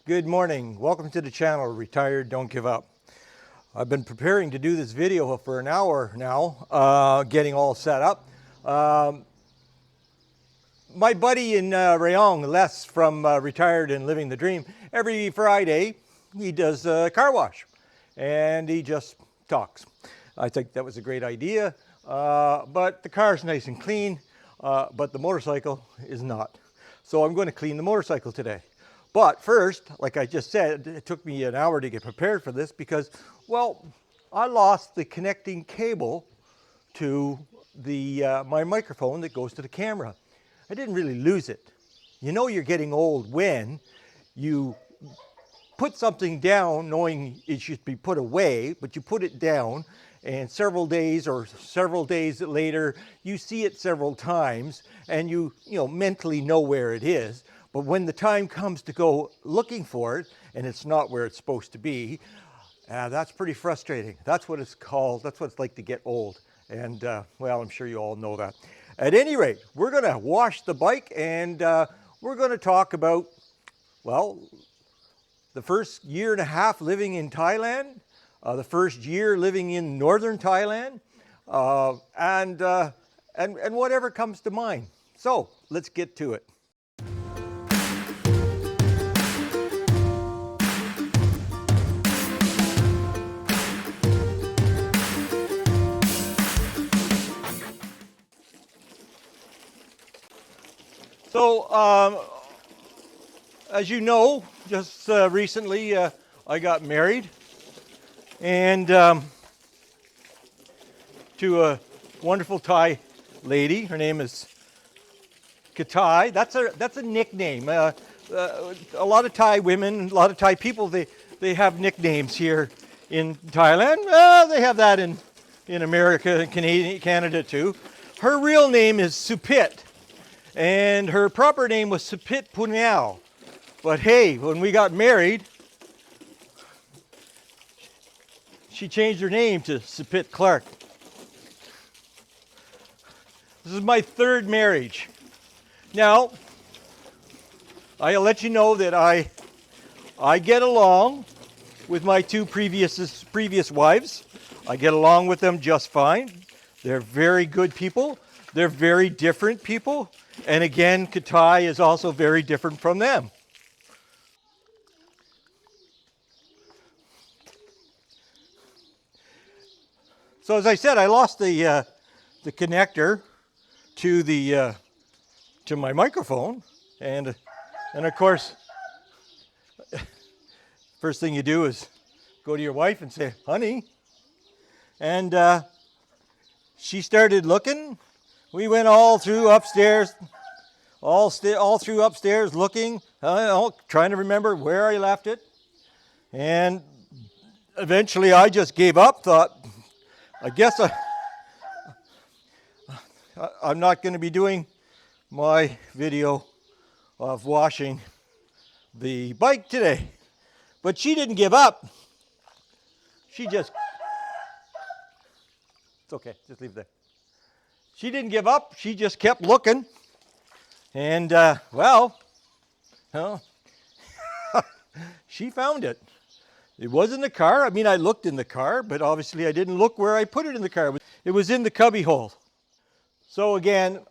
Good morning. Welcome to the channel, Retired Don't Give Up. I've been preparing to do this video for an hour now, getting all set up. My buddy in Rayong, Les from Retired and Living the Dream, every Friday he does a car wash and he just talks. I think that was a great idea, but the car's nice and clean, but the motorcycle is not. So I'm going to clean the motorcycle today. But first, like I just said, it took me an hour to get prepared for this because, well, I lost the connecting cable to the my microphone that goes to the camera. I didn't really lose it. You know you're getting old when you put something down knowing it should be put away, but you put it down and several days later you see it several times and you mentally know where it is. But when the time comes to go looking for it and it's not where it's supposed to be, that's pretty frustrating. That's what it's called. That's what it's like to get old. And well, I'm sure you all know that. At any rate, we're going to wash the bike and we're going to talk about, well, the first year and a half living in Thailand, the first year living in northern Thailand, and whatever comes to mind. So let's get to it. So, as you know, just recently I got married and to a wonderful Thai lady. Her name is Katai. That's a nickname. A lot of Thai women, a lot of Thai people, they have nicknames here in Thailand. They have that in America and Canada too. Her real name is Supit. And her proper name was Supit Punyao. But hey, when we got married, she changed her name to Supit Clark. This is my third marriage. Now, I'll let you know that I get along with my two previous wives. I get along with them just fine. They're very good people. They're very different people. And again, Katai is also very different from them. So as I said, I lost the connector to my microphone, and of course, first thing you do is go to your wife and say, "Honey," and she started looking. We went all through upstairs, all through upstairs looking, trying to remember where I left it. And eventually I just gave up, thought, I guess I'm not going to be doing my video of washing the bike today. But she didn't give up. It's okay, just leave it there. She didn't give up. She just kept looking. And, she found it. It was in the car. I mean, I looked in the car, but obviously I didn't look where I put it in the car. It was in the cubby hole. So again,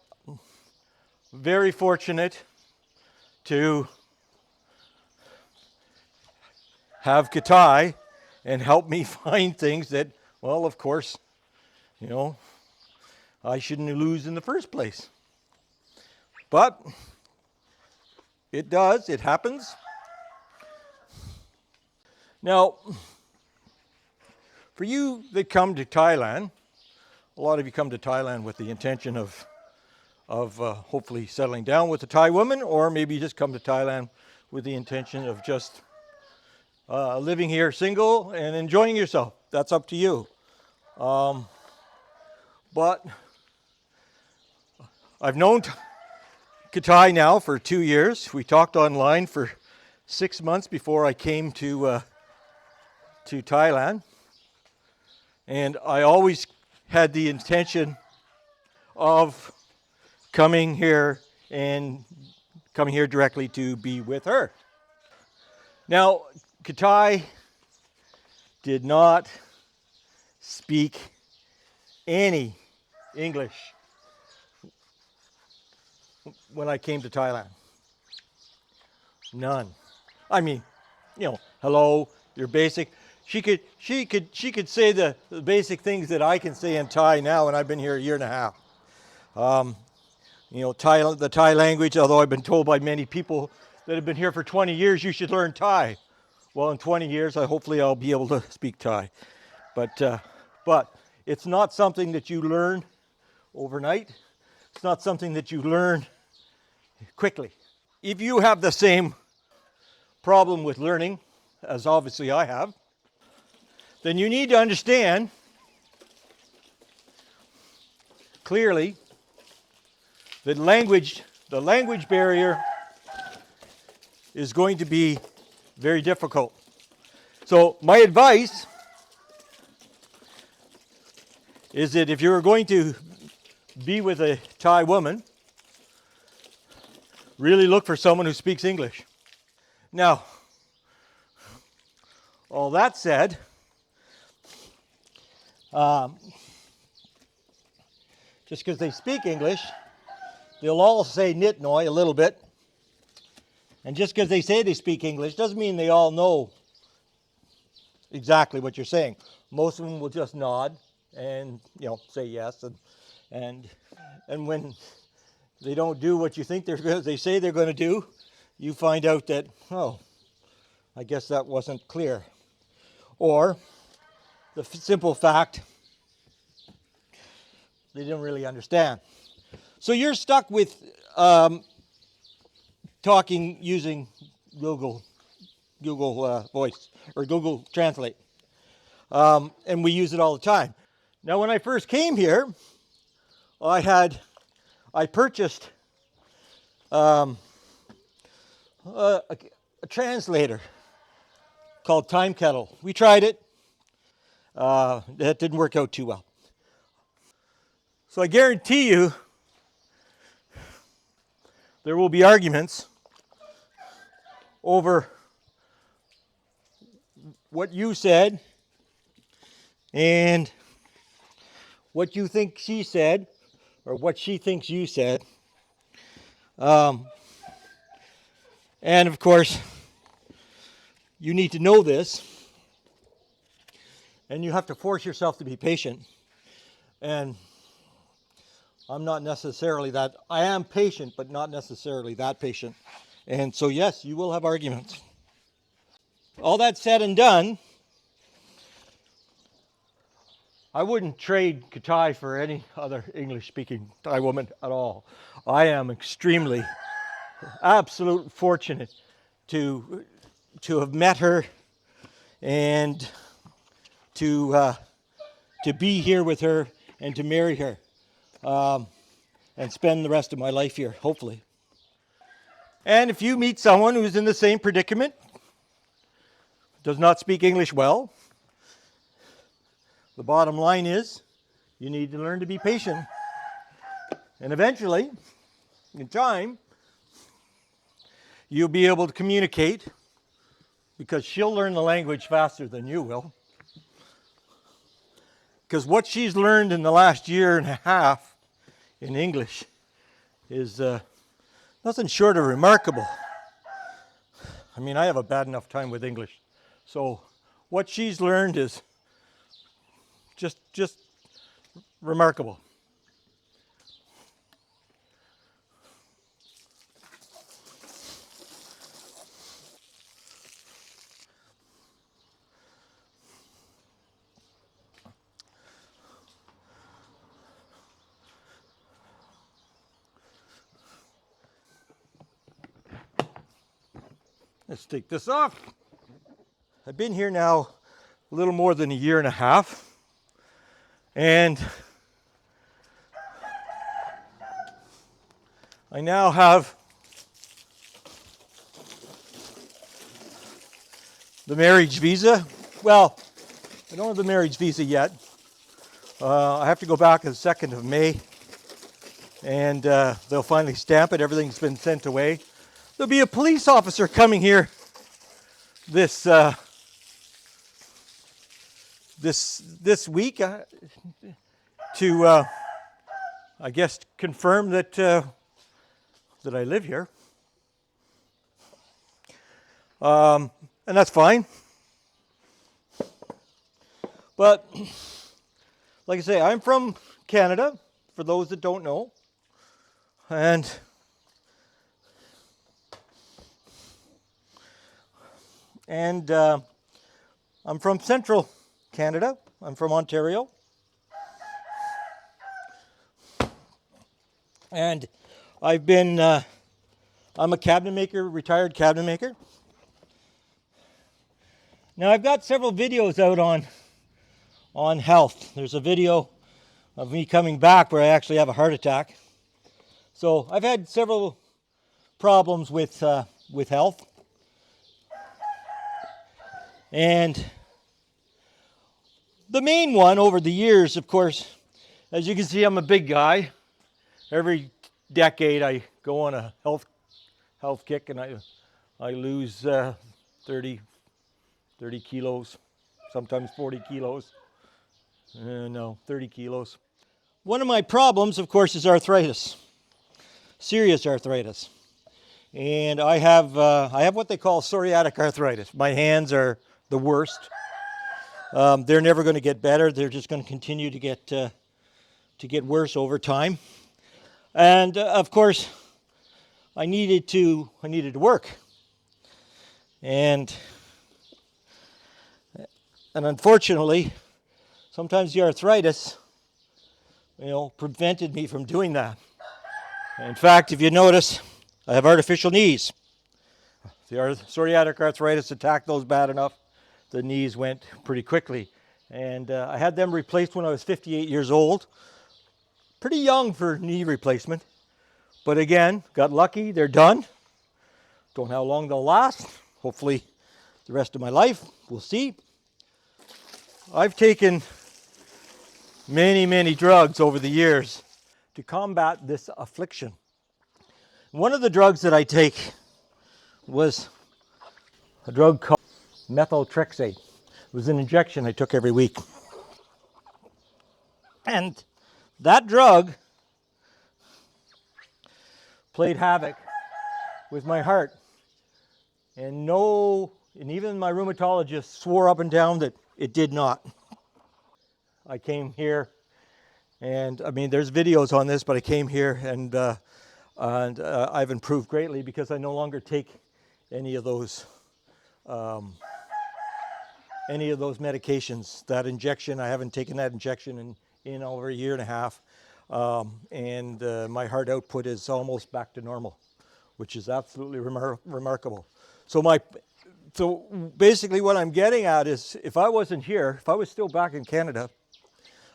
very fortunate to have Katai and help me find things that, well, of course, I shouldn't lose in the first place. But it does, it happens. Now, for you that come to Thailand, a lot of you come to Thailand with the intention of hopefully settling down with a Thai woman, or maybe you just come to Thailand with the intention of just living here single and enjoying yourself. That's up to you. But I've known Katai now for 2 years. We talked online for 6 months before I came to Thailand. And I always had the intention of coming here directly to be with her. Now, Katai did not speak any English when I came to Thailand. None. I mean, hello, your basic. She could say the basic things that I can say in Thai now, and I've been here a year and a half. The Thai language, although I've been told by many people that have been here for 20 years, you should learn Thai. Well, in 20 years, hopefully I'll be able to speak Thai. But it's not something that you learn overnight. It's not something that you learn quickly. If you have the same problem with learning, as obviously I have, then you need to understand clearly that the language barrier is going to be very difficult. So my advice is that if you're going to be with a Thai woman, really look for someone who speaks English. Now, all that said, just because they speak English, they'll all say nit noi a little bit. And just because they say they speak English doesn't mean they all know exactly what you're saying. Most of them will just nod and say yes, and when they don't do what you think they say they're going to do, you find out that, oh, I guess that wasn't clear. Or the simple fact, they didn't really understand. So you're stuck with talking using Google Voice or Google Translate. And we use it all the time. Now, when I first came here, I purchased a translator called Time Kettle. We tried it. That didn't work out too well. So I guarantee you there will be arguments over what you said and what you think she said, or what she thinks you said. And of course, you need to know this, and you have to force yourself to be patient. And I'm not necessarily that. I am patient, but not necessarily that patient. And so, yes, you will have arguments. All that said and done, I wouldn't trade Katai for any other English-speaking Thai woman at all. I am extremely, absolutely fortunate to have met her and to be here with her and to marry her and spend the rest of my life here, hopefully. And if you meet someone who's in the same predicament, does not speak English well, the bottom line is you need to learn to be patient. And eventually, in time, you'll be able to communicate, because she'll learn the language faster than you will. Because what she's learned in the last year and a half in English is nothing short of remarkable. I mean, I have a bad enough time with English. So what she's learned is just remarkable. Let's take this off. I've been here now a little more than a year and a half. And I now have the marriage visa. Well, I don't have the marriage visa yet. I have to go back on the 2nd of May. And they'll finally stamp it. Everything's been sent away. There'll be a police officer coming here this this week to I guess confirm that that I live here, and that's fine. But like I say, I'm from Canada, for those that don't know, and I'm from central Canada. I'm from Ontario. And I've been, I'm a cabinet maker, retired cabinet maker. Now I've got several videos out on health. There's a video of me coming back where I actually have a heart attack. So I've had several problems with health. And the main one over the years, of course, as you can see, I'm a big guy. Every decade I go on a health kick and I lose 30 kilos, sometimes 40 kilos. No, 30 kilos. One of my problems, of course, is arthritis, serious arthritis. And I have what they call psoriatic arthritis. My hands are the worst. They're never going to get better. They're just going to continue to get worse over time. And of course, I needed to work. And unfortunately, sometimes the arthritis, prevented me from doing that. In fact, if you notice, I have artificial knees. The psoriatic arthritis attacked those bad enough, the knees went pretty quickly. And I had them replaced when I was 58 years old. Pretty young for knee replacement. But again, got lucky, they're done. Don't know how long they'll last. Hopefully the rest of my life, we'll see. I've taken many, many drugs over the years to combat this affliction. One of the drugs that I take was a drug called methotrexate. It was an injection I took every week. And that drug played havoc with my heart. And even my rheumatologist swore up and down that it did not. I came here, and there's videos on this, but I came here and I've improved greatly because I no longer take any of those medications. That injection, I haven't taken that injection in over a year and a half, and my heart output is almost back to normal, which is absolutely remarkable. So basically what I'm getting at is, if I wasn't here, if I was still back in Canada,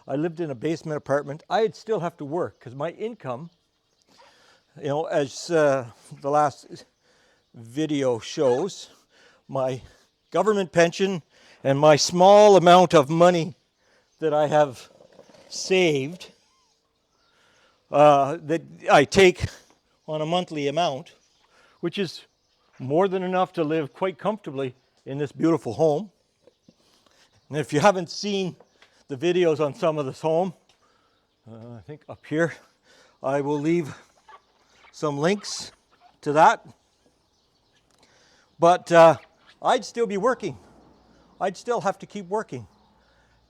I lived in a basement apartment, I'd still have to work because my income, as the last video shows, my government pension and my small amount of money that I have saved, that I take on a monthly amount, which is more than enough to live quite comfortably in this beautiful home. And if you haven't seen the videos on some of this home, I think up here, I will leave some links to that. But I'd still be working. I'd still have to keep working.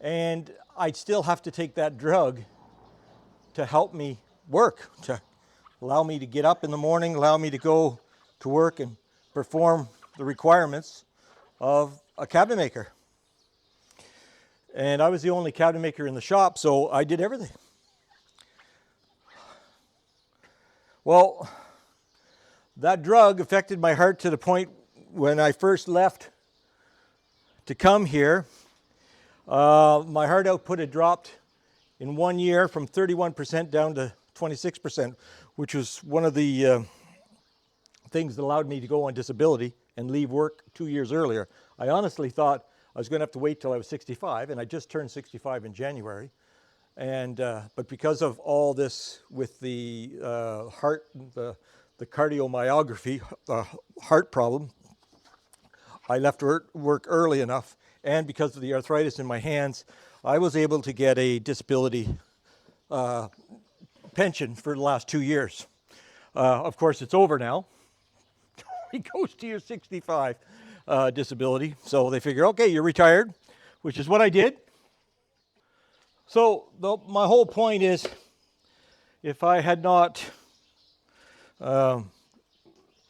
And I'd still have to take that drug to help me work, to allow me to get up in the morning, allow me to go to work and perform the requirements of a cabinet maker. And I was the only cabinet maker in the shop, so I did everything. Well, that drug affected my heart to the point when I first left to come here, my heart output had dropped in 1 year from 31% down to 26%, which was one of the things that allowed me to go on disability and leave work 2 years earlier. I honestly thought I was going to have to wait till I was 65, and I just turned 65 in January. And but because of all this with the heart, the cardiomyopathy, heart problem, I left work early enough, and because of the arthritis in my hands, I was able to get a disability pension for the last 2 years. Of course, it's over now. It goes to your 65 disability. So they figure, okay, you're retired, which is what I did. So my whole point is, if I had not gone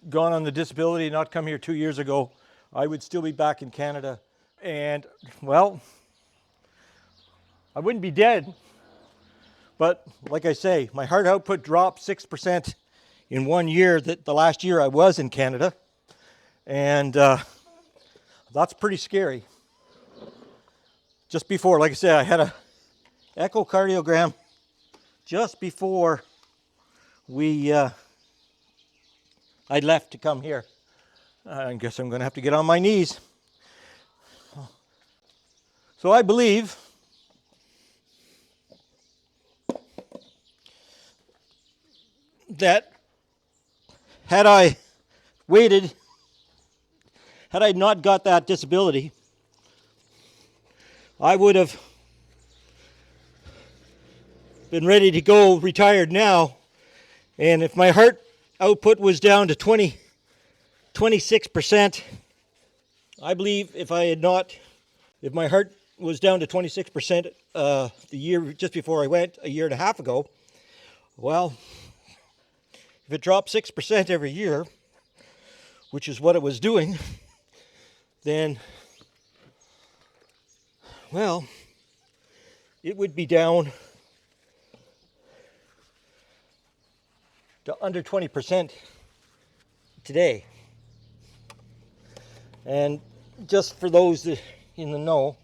on the disability and not come here 2 years ago, I would still be back in Canada. And, well, I wouldn't be dead. But like I say, my heart output dropped 6% in 1 year, the last year I was in Canada. And that's pretty scary. Just before, like I said, I had a echocardiogram just before I left to come here. I guess I'm going to have to get on my knees. So I believe that had I waited, had I not got that disability, I would have been ready to go retired now. And if my heart output was down to 26%, I believe if my heart was down to 26% the year just before I went, a year and a half ago, well, if it dropped 6% every year, which is what it was doing, then, well, it would be down to under 20% today. And just for those that in the know,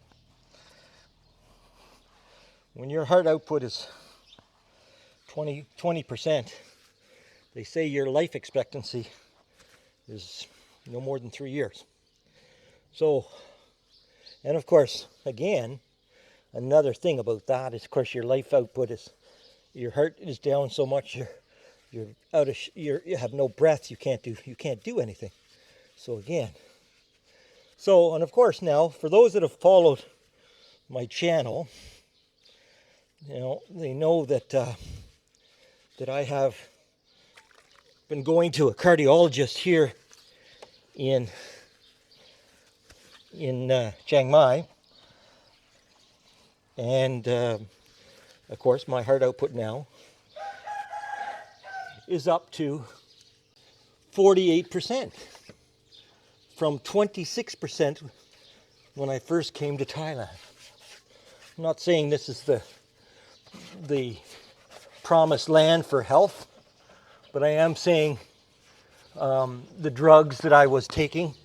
when your heart output is 20%, they say your life expectancy is no more than 3 years. So, and of course, again, another thing about that is, of course, your life output is, your heart is down so much, you have no breath, you can't do anything. So again, and of course now, for those that have followed my channel, they know that that I have been going to a cardiologist here in Chiang Mai, and of course my heart output now is up to 48% from 26% when I first came to Thailand. I'm not saying this is the promised land for health, but I am saying the drugs that I was taking,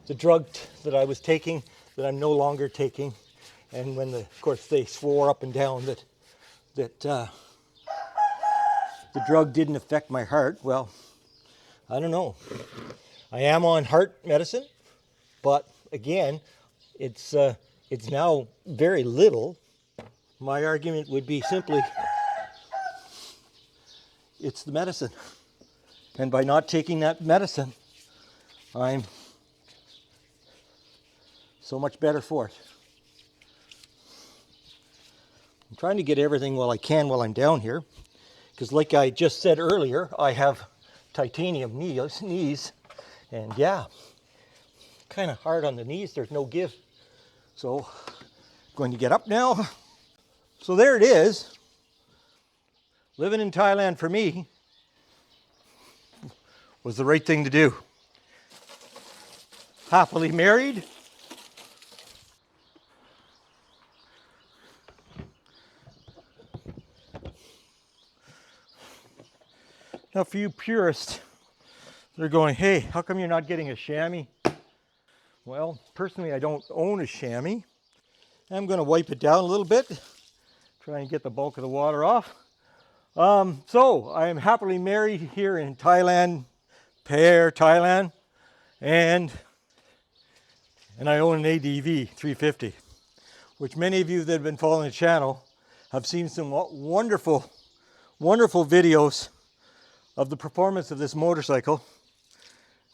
that I'm no longer taking, and when of course they swore up and down that the drug didn't affect my heart. Well, I don't know. I am on heart medicine, but again, it's now very little. My argument would be simply, it's the medicine. And by not taking that medicine, I'm so much better for it. I'm trying to get everything while I can while I'm down here, because like I just said earlier, I have titanium knees, and yeah, kind of hard on the knees, there's no give. So, going to get up now. So there it is. Living in Thailand for me was the right thing to do. Happily married. Now for you purists, they're going, hey, how come you're not getting a chamois? Well, personally, I don't own a chamois. I'm going to wipe it down a little bit, try and get the bulk of the water off. So I am happily married here in Thailand, Pair, Thailand, and I own an ADV 350, which many of you that have been following the channel have seen some wonderful, wonderful videos of the performance of this motorcycle.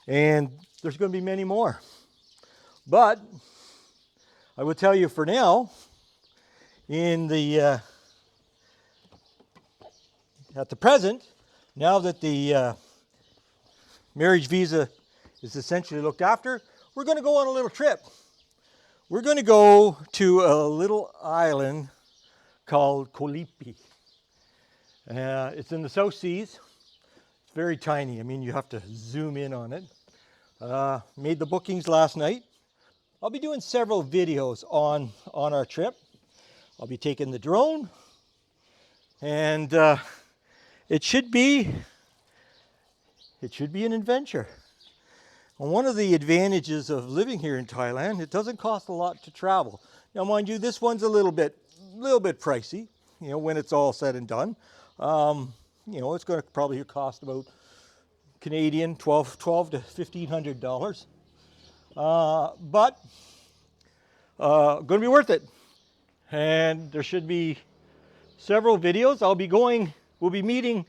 And there's going to be many more. But I will tell you for now, in the at the present, now that the marriage visa is essentially looked after, we're going to go on a little trip. We're going to go to a little island called Kolipi. It's in the South Seas. It's very tiny. I mean, you have to zoom in on it. Made the bookings last night. I'll be doing several videos on our trip. I'll be taking the drone, and it should be an adventure. And one of the advantages of living here in Thailand, it doesn't cost a lot to travel. Now, mind you, this one's a little bit pricey, you know, when it's all said and done. You know, it's going to probably cost about Canadian $12 to $1,500. But going to be worth it. And there should be several videos. We'll be meeting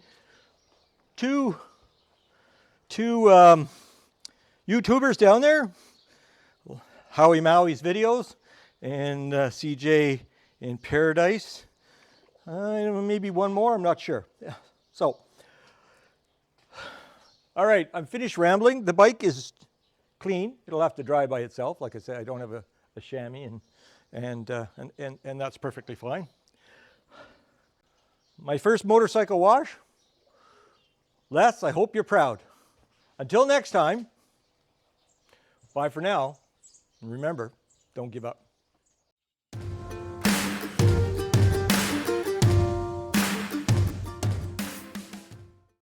two YouTubers down there, Howie Maui's videos, and CJ in Paradise. Maybe one more, I'm not sure. Yeah. So, all right, I'm finished rambling. The bike is clean. It'll have to dry by itself. Like I said, I don't have a chamois, and that's perfectly fine. My first motorcycle wash. Les, I hope you're proud. Until next time, bye for now. And remember, don't give up.